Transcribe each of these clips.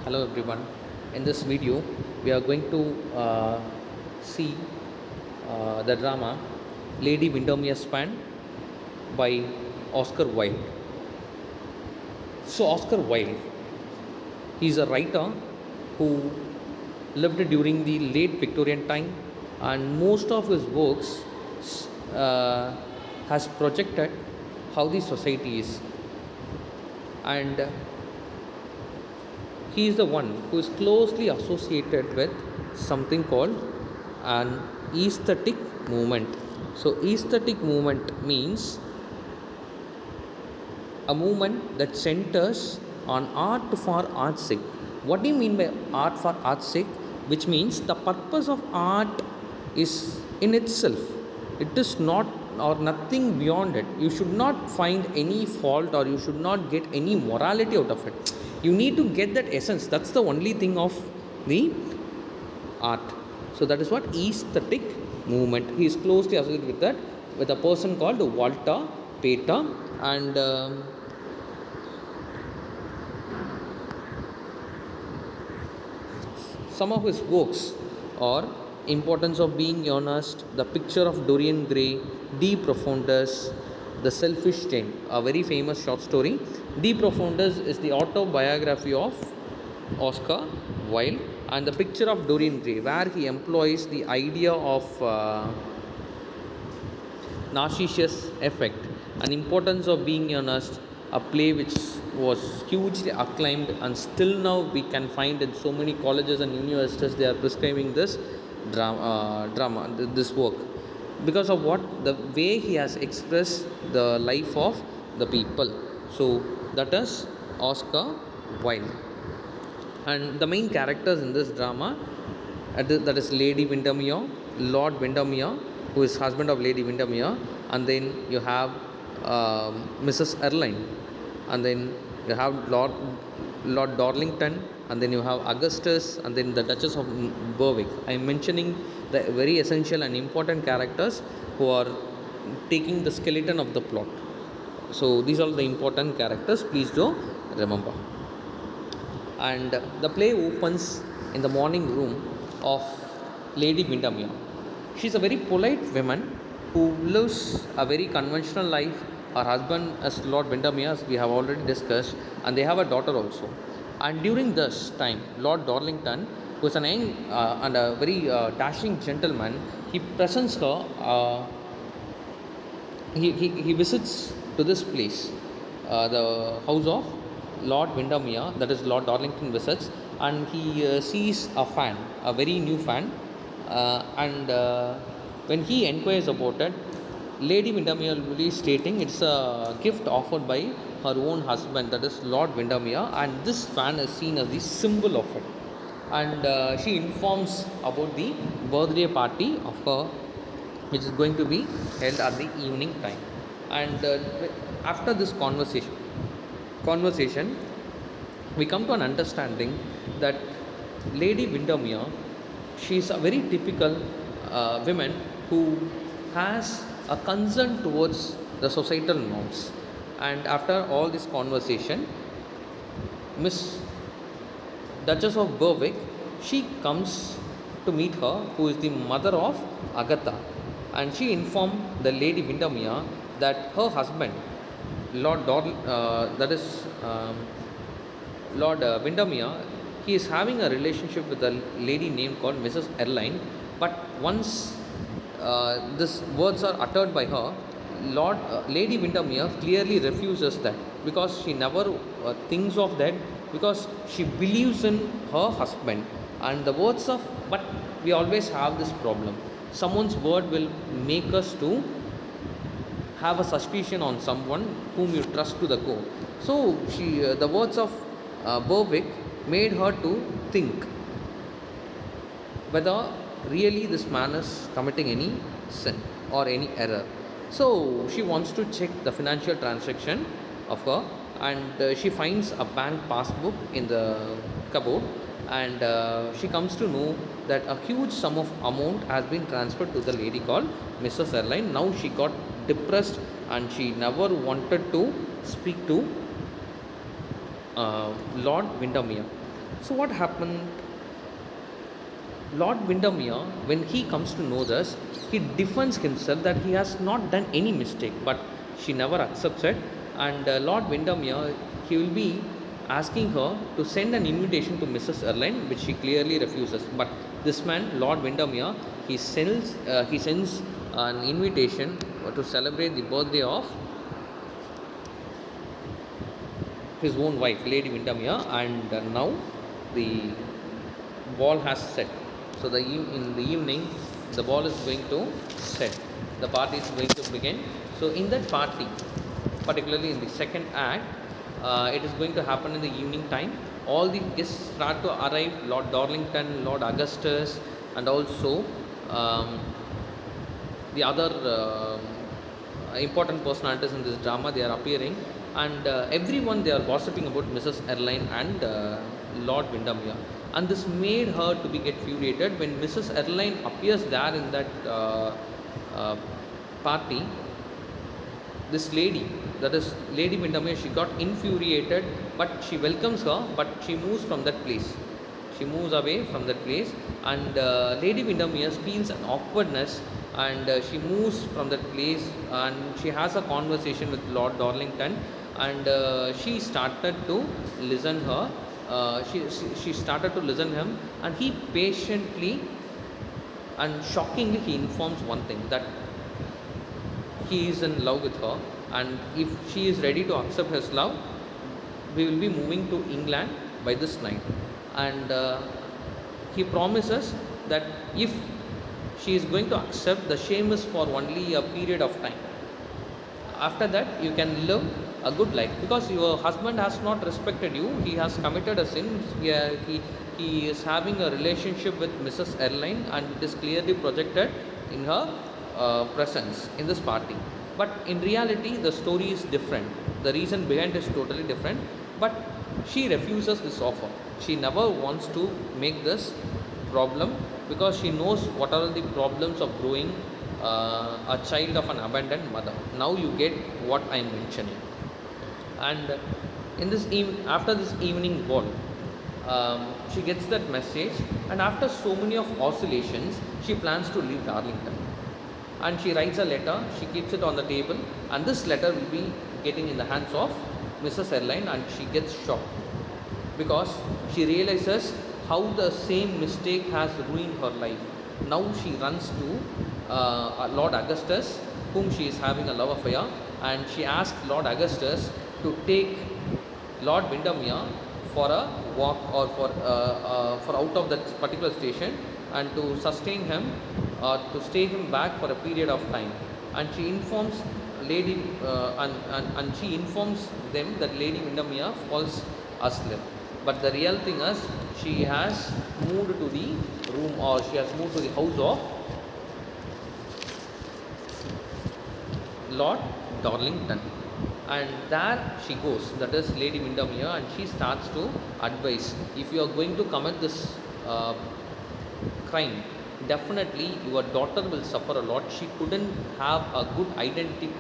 Hello everyone. In this video, we are going to see the drama Lady Windermere's Fan by Oscar Wilde. So, Oscar Wilde, he is a writer who lived during the late Victorian time, and most of his works uh, has projected how the society is, and he is the one who is closely associated with something called an aesthetic movement. So aesthetic movement means a movement that centers on art for art's sake. What do you mean by art for art's sake? Which means the purpose of art is in itself. It is not or nothing beyond it. You should not find any fault or you should not get any morality out of it. You need to get that essence. That's the only thing of the art. So that is what aesthetic movement. He is closely associated with that, with a person called Walter Pater, and some of his works are Importance of Being Honest, The Picture of Dorian Gray, De Profundis, The Selfish Chain, a very famous short story. De Profundis is the autobiography of Oscar Wilde, and The Picture of Dorian Gray, where he employs the idea of Narcissus effect and Importance of Being Honest, a play which was hugely acclaimed, and still now we can find in so many colleges and universities they are prescribing this this work because of what the way he has expressed the life of the people. So that is Oscar Wilde, and the main characters in this drama that is Lady Windermere, Lord Windermere, who is husband of Lady Windermere, and then you have Mrs. Erline, and then you have Lord Darlington, and then you have Augustus, and then the Duchess of Berwick. I am mentioning the very essential and important characters who are taking the skeleton of the plot. So these are the important characters, please do remember. And the play opens in the morning room of Lady Windermere. She is a very polite woman who lives a very conventional life. Her husband is Lord Windermere, as we have already discussed, and they have a daughter also. And during this time, Lord Darlington, who is an young and a very dashing gentleman, he presents her. He visits to this place, the house of Lord Windermere, that is Lord Darlington visits, and he sees a fan, a very new fan, and when he inquires about it, Lady Windermere will be stating it's a gift offered by her own husband, that is Lord Windermere, and this fan is seen as the symbol of it. And she informs about the birthday party of her, which is going to be held at the evening time. And after this conversation, we come to an understanding that Lady Windermere, she is a very typical woman who has a concern towards the societal norms. And after all this conversation, Miss Duchess of Berwick, she comes to meet her, who is the mother of Agatha, and she informed the Lady Windermere that her husband, that is Lord Windermere, he is having a relationship with a lady named called Mrs. Erline. But once these words are uttered by her, Lady Windermere clearly refuses that, because she never thinks of that, because she believes in her husband. And the words of, but we always have this problem. Someone's word will make us to have a suspicion on someone whom you trust to the core. So the words of Berwick made her to think whether really this man is committing any sin or any error. So she wants to check the financial transaction of her, and she finds a bank passbook in the cupboard, and she comes to know that a huge sum of amount has been transferred to the lady called Mrs. Erline. Now she got depressed and she never wanted to speak to Lord Windermere. So what happened? Lord Windermere, when he comes to know this, he defends himself that he has not done any mistake, but she never accepts it. And Lord Windermere, he will be asking her to send an invitation to Mrs. Erline, which she clearly refuses. But this man, Lord Windermere, he sends an invitation to celebrate the birthday of his own wife, Lady Windermere, and now the ball has set. So in the evening, the ball is going to set. The party is going to begin. So in that party, particularly in the second act, it is going to happen in the evening time. All the guests start to arrive. Lord Darlington, Lord Augustus, and also um, the other important personalities in this drama, they are appearing, and everyone, they are gossiping about Mrs. Erline and Lord Windermere, and this made her to be get furiated when Mrs. Erline appears there in that uh, party. This lady, that is Lady Windermere, she got infuriated, but she welcomes her, but she moves from that place. She moves away from that place, and Lady Windermere feels an awkwardness, and she moves from that place, and she has a conversation with Lord Darlington, and she started to listen her. She started to listen him, and he patiently and shockingly he informs one thing, that he is in love with her, and if she is ready to accept his love, we will be moving to England by this night. And he promises that if she is going to accept, the shame is for only a period of time. After that, you can live a good life, because your husband has not respected you. He has committed a sin. He is having a relationship with Mrs. Erline, and it is clearly projected in her presence in this party. But in reality, the story is different. The reason behind is totally different. But she refuses this offer. She never wants to make this problem, because she knows what are the problems of growing a child of an abandoned mother. Now you get what I am mentioning. And in this after this evening ball, she gets that message, and after so many of oscillations, she plans to leave Darlington, and she writes a letter. She keeps it on the table, and this letter will be getting in the hands of Mrs. Erline, and she gets shocked, because she realizes how the same mistake has ruined her life. Now she runs to Lord Augustus, whom she is having a love affair, and she asks Lord Augustus to take Lord Windermere for a walk, or for out of that particular station, and to sustain him, to stay him back for a period of time. And she informs and she informs them that Lady Windermere falls asleep. But the real thing is, she has moved to the room, or she has moved to the house of Lord Darlington, and there she goes, that is Lady Windermere, and she starts to advise, if you are going to commit this crime, definitely your daughter will suffer a lot. She couldn't have a good identity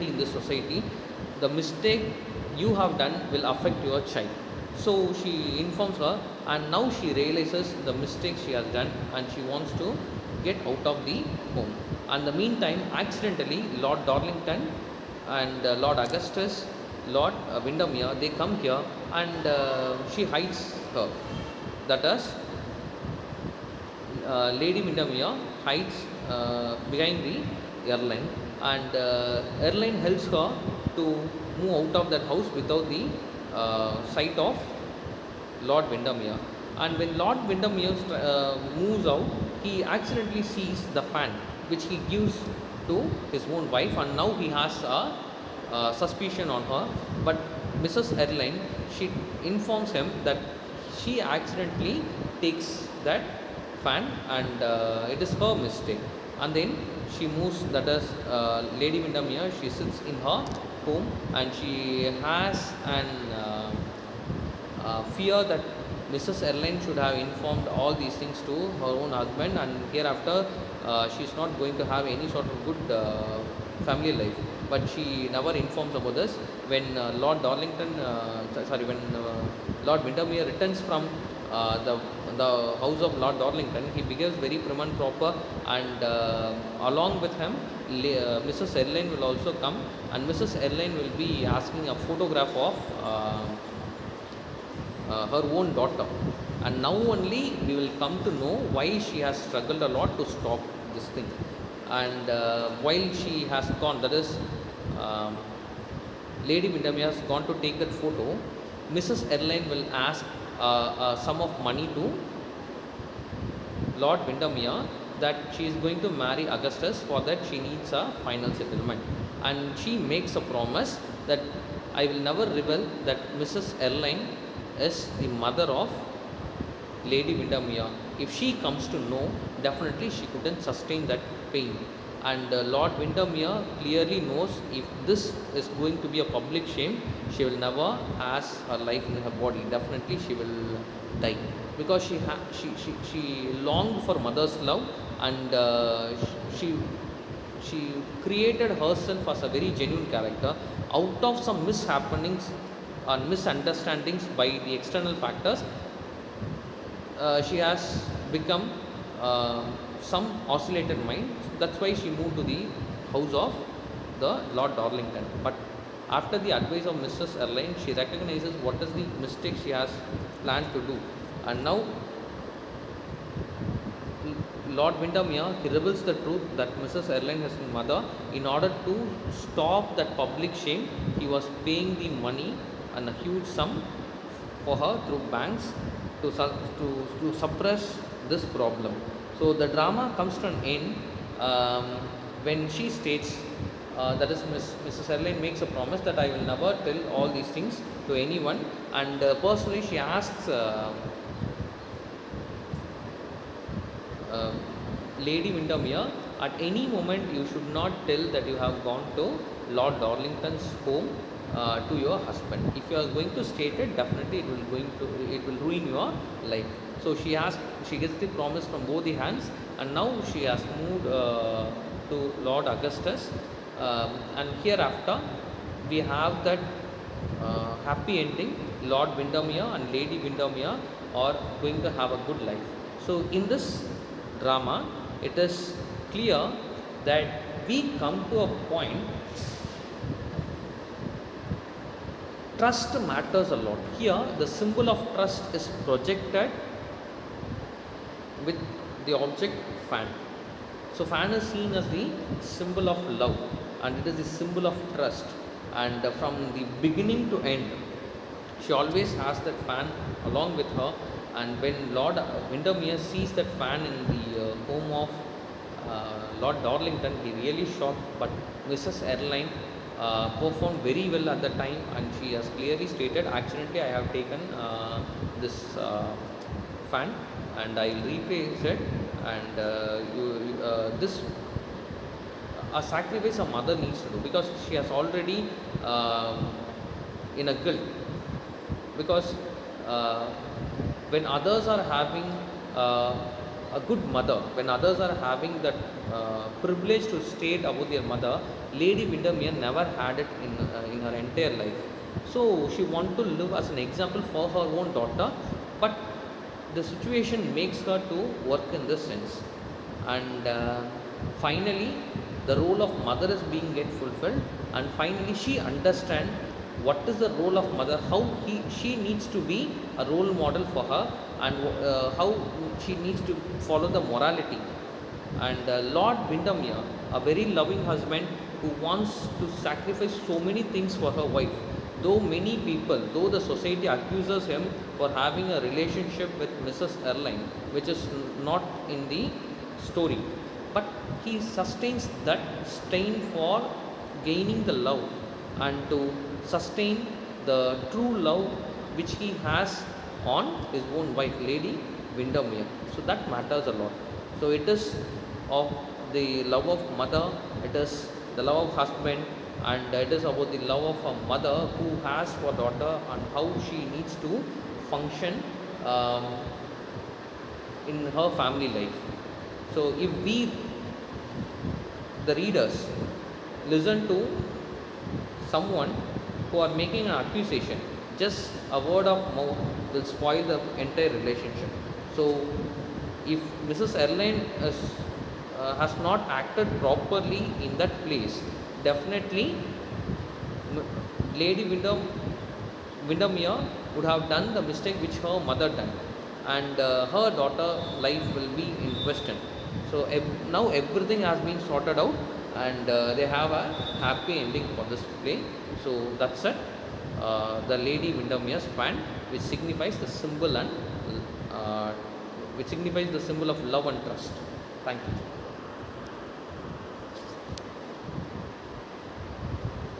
in this society. The mistake you have done will affect your child. So she informs her, and now she realizes the mistake she has done, and she wants to get out of the home. And the meantime, accidentally, Lord Darlington and Lord Augustus, Lord Windermere, they come here, and she hides her. That is, Lady Windermere hides behind the airline, and airline helps her to move out of that house without the sight of Lord Windermere. And when Lord Windermere moves out, he accidentally sees the fan which he gives to his own wife, and now he has a suspicion on her. But Mrs. Erline, she informs him that she accidentally takes that fan, and it is her mistake. And then she moves, that is Lady Windermere, she sits in her home, and she has an fear that Mrs. Erline should have informed all these things to her own husband, and hereafter she is not going to have any sort of good family life. but she never informs about this. When Lord Darlington, sorry, when Lord Windermere returns from the house of Lord Darlington, he behaves very prim and proper, and along with him, Mrs. Erline will also come, and Mrs. Erline will be asking a photograph of her own daughter, and now only we will come to know why she has struggled a lot to stop this thing. And while she has gone, that is, um, Lady Windermere has gone to take that photo, Mrs. Erline will ask a sum of money to Lord Windermere, that she is going to marry Augustus. For that she needs a final settlement, and she makes a promise that I will never reveal that Mrs. Erline is the mother of Lady Windermere. If she comes to know, definitely she couldn't sustain that pain. And Lord Windermere clearly knows, if this is going to be a public shame, she will never has her life in her body. Definitely she will die, because she longed for mother's love, and she she created herself as a very genuine character out of some mishappenings and misunderstandings by the external factors. She has become some oscillated mind. That's why she moved to the house of the Lord Darlington. But after the advice of Mrs. Erline, she recognizes what is the mistake she has planned to do, and now Lord Windermere, he reveals the truth that Mrs. Erline is his mother. In order to stop that public shame, he was paying the money and a huge sum for her through banks to suppress this problem. So the drama comes to an end when she states, that is, Mrs. Erline makes a promise that I will never tell all these things to anyone, and personally she asks Lady Windermere, at any moment you should not tell that you have gone to Lord Darlington's home to your husband. If you are going to state it, definitely it will ruin your life. So she gets the promise from both the hands, and now she has moved to Lord Augustus, and hereafter we have that happy ending. Lord Windermere and Lady Windermere are going to have a good life. So in this drama, it is clear that we come to a point, trust matters a lot. Here the symbol of trust is projected with the object fan. So fan is seen as the symbol of love, and it is the symbol of trust, and from the beginning to end she always has that fan along with her. And when Lord Windermere sees that fan in the home of Lord Darlington, he really shocked. But Mrs. Erline performed very well at the time, and she has clearly stated, accidentally I have taken this fan, and I will replace it, and this a sacrifice a mother needs to do, because she has already in a guilt, because when others are having a good mother, when others are having that privilege to state about their mother, Lady Windermere never had it in her entire life. So she wanted to live as an example for her own daughter, but the situation makes her to work in this sense. And finally the role of mother is being get fulfilled, and finally she understands what is the role of mother, how she needs to be a role model for her, and how she needs to follow the morality. And Lord Windermere, a very loving husband who wants to sacrifice so many things for her wife, though many people, though the society accuses him for having a relationship with Mrs. Erline, which is not in the story, but he sustains that strain for gaining the love and to sustain the true love which he has on his own wife, Lady Windermere. So that matters a lot. So it is of the love of mother, it is the love of husband, and it is about the love of a mother who has for daughter, and how she needs to function in her family life. So if we, the readers, listen to someone who are making an accusation, just a word of mouth will spoil the entire relationship. So if Mrs. Erline has not acted properly in that place, definitely Lady Windermere would have done the mistake which her mother done, and her daughter life will be in question. So now everything has been sorted out, and they have a happy ending for this play. So that's it. The Lady Windermere's fan, which signifies the symbol and uh, which signifies the symbol of love and trust. Thank you.